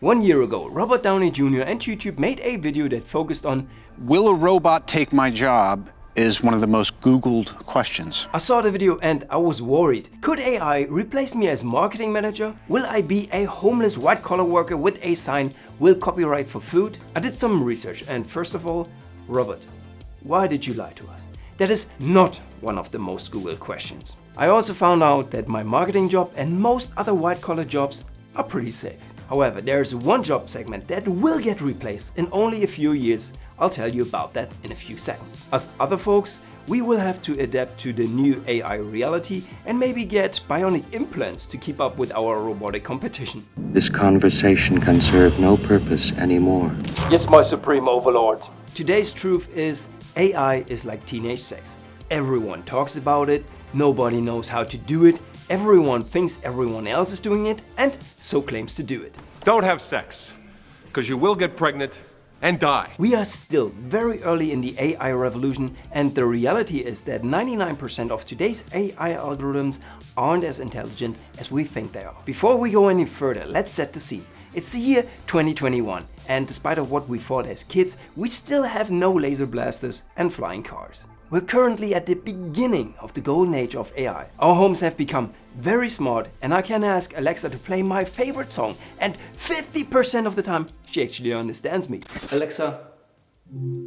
1 year ago, Robert Downey Jr. and YouTube made a video that focused on "Will a robot take my job?" is one of the most Googled questions. I saw the video and I was worried. Could AI replace me as marketing manager? Will I be a homeless white-collar worker with a sign, "Will copyright for food"? I did some research and first of all, Robert, why did you lie to us? That is not one of the most Googled questions. I also found out that my marketing job and most other white-collar jobs are pretty safe. However, there's one job segment that will get replaced in only a few years. I'll tell you about that in a few seconds. As other folks, we will have to adapt to the new AI reality and maybe get bionic implants to keep up with our robotic competition. This conversation can serve no purpose anymore. Yes, my supreme overlord. Today's truth is AI is like teenage sex. Everyone talks about it, nobody knows how to do it, everyone thinks everyone else is doing it and so claims to do it. Don't have sex, because you will get pregnant and die. We are still very early in the AI revolution and the reality is that 99% of today's AI algorithms aren't as intelligent as we think they are. Before we go any further, let's set the scene. It's the year 2021 and despite of what we thought as kids, we still have no laser blasters and flying cars. We're currently at the beginning of the golden age of AI. Our homes have become very smart and I can ask Alexa to play my favorite song and 50% of the time she actually understands me. Alexa,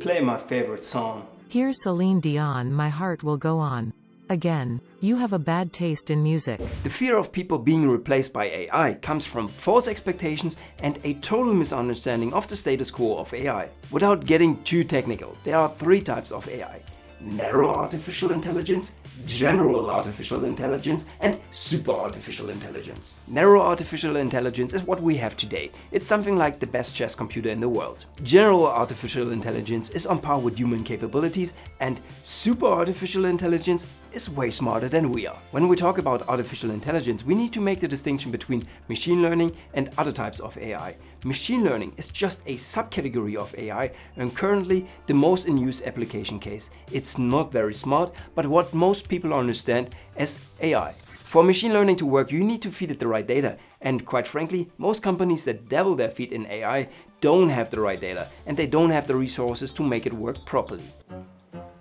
play my favorite song. Here's Celine Dion, My Heart Will Go On. Again, you have a bad taste in music. The fear of people being replaced by AI comes from false expectations and a total misunderstanding of the status quo of AI. Without getting too technical, there are 3 types of AI. Narrow artificial intelligence, general artificial intelligence, and super artificial intelligence. Narrow artificial intelligence is what we have today. It's something like the best chess computer in the world. General artificial intelligence is on par with human capabilities, and super artificial intelligence is way smarter than we are. When we talk about artificial intelligence, we need to make the distinction between machine learning and other types of AI. Machine learning is just a subcategory of AI and currently the most in use application case. It's not very smart, but what most people understand as AI. For machine learning to work, you need to feed it the right data. And quite frankly, most companies that dabble their feet in AI don't have the right data and they don't have the resources to make it work properly.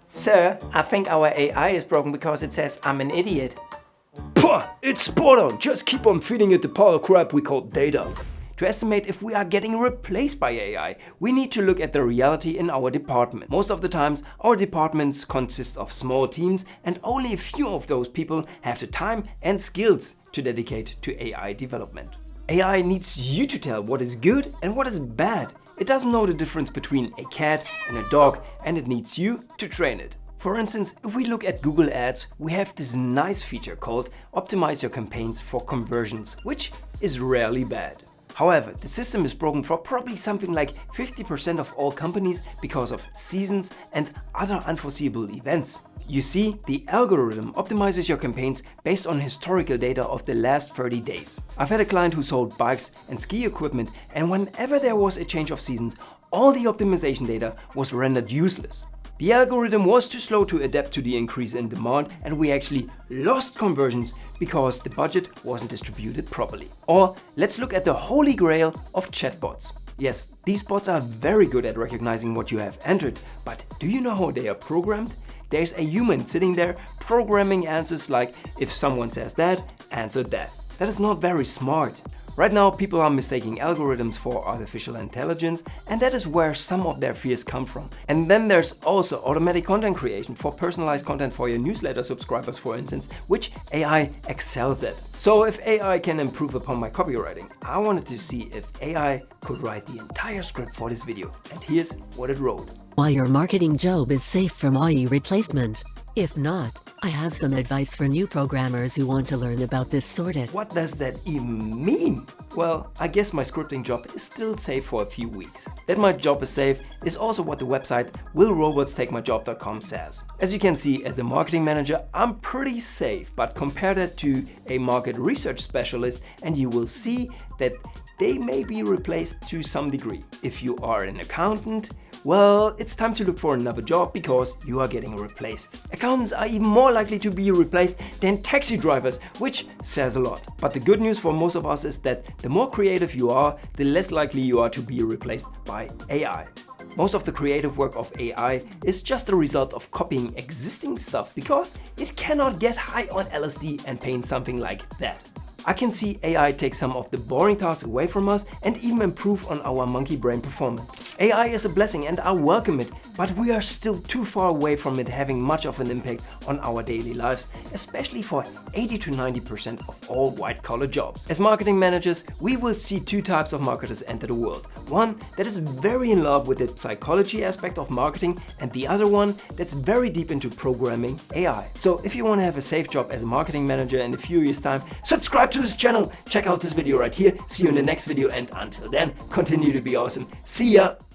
Sir, I think our AI is broken because it says I'm an idiot. Puh, it's spot on. Just keep on feeding it the pile of crap we call data. To estimate if we are getting replaced by AI, we need to look at the reality in our department. Most of the times, our departments consist of small teams and only a few of those people have the time and skills to dedicate to AI development. AI needs you to tell what is good and what is bad. It doesn't know the difference between a cat and a dog and it needs you to train it. For instance, if we look at Google Ads, we have this nice feature called Optimize your campaigns for conversions, which is rarely bad. However, the system is broken for probably something like 50% of all companies because of seasons and other unforeseeable events. You see, the algorithm optimizes your campaigns based on historical data of the last 30 days. I've had a client who sold bikes and ski equipment and whenever there was a change of seasons, all the optimization data was rendered useless. The algorithm was too slow to adapt to the increase in demand and we actually lost conversions because the budget wasn't distributed properly. Or let's look at the holy grail of chatbots. Yes, these bots are very good at recognizing what you have entered, but do you know how they are programmed? There's a human sitting there programming answers like, if someone says that, answer that. That is not very smart. Right now, people are mistaking algorithms for artificial intelligence, and that is where some of their fears come from. And then there's also automatic content creation for personalized content for your newsletter subscribers, for instance, which AI excels at. So if AI can improve upon my copywriting, I wanted to see if AI could write the entire script for this video. And here's what it wrote. While your marketing job is safe from AI replacement. If not, I have some advice for new programmers who want to learn about this sorted. What does that even mean? Well, I guess my scripting job is still safe for a few weeks. That my job is safe is also what the website willrobotstakemyjob.com says. As you can see, as a marketing manager, I'm pretty safe, but compare that to a market research specialist and you will see that they may be replaced to some degree. If you are an accountant, well, it's time to look for another job because you are getting replaced. Accountants are even more likely to be replaced than taxi drivers, which says a lot. But the good news for most of us is that the more creative you are, the less likely you are to be replaced by AI. Most of the creative work of AI is just a result of copying existing stuff because it cannot get high on LSD and paint something like that. I can see AI take some of the boring tasks away from us and even improve on our monkey brain performance. AI is a blessing and I welcome it, but we are still too far away from it having much of an impact on our daily lives, especially for 80 to 90% of all white-collar jobs. As marketing managers, we will see two types of marketers enter the world. One that is very in love with the psychology aspect of marketing and the other one that's very deep into programming AI. So if you want to have a safe job as a marketing manager in a few years' time, subscribe to this channel, check out this video right here, see you in the next video, and until then, continue to be awesome. See ya!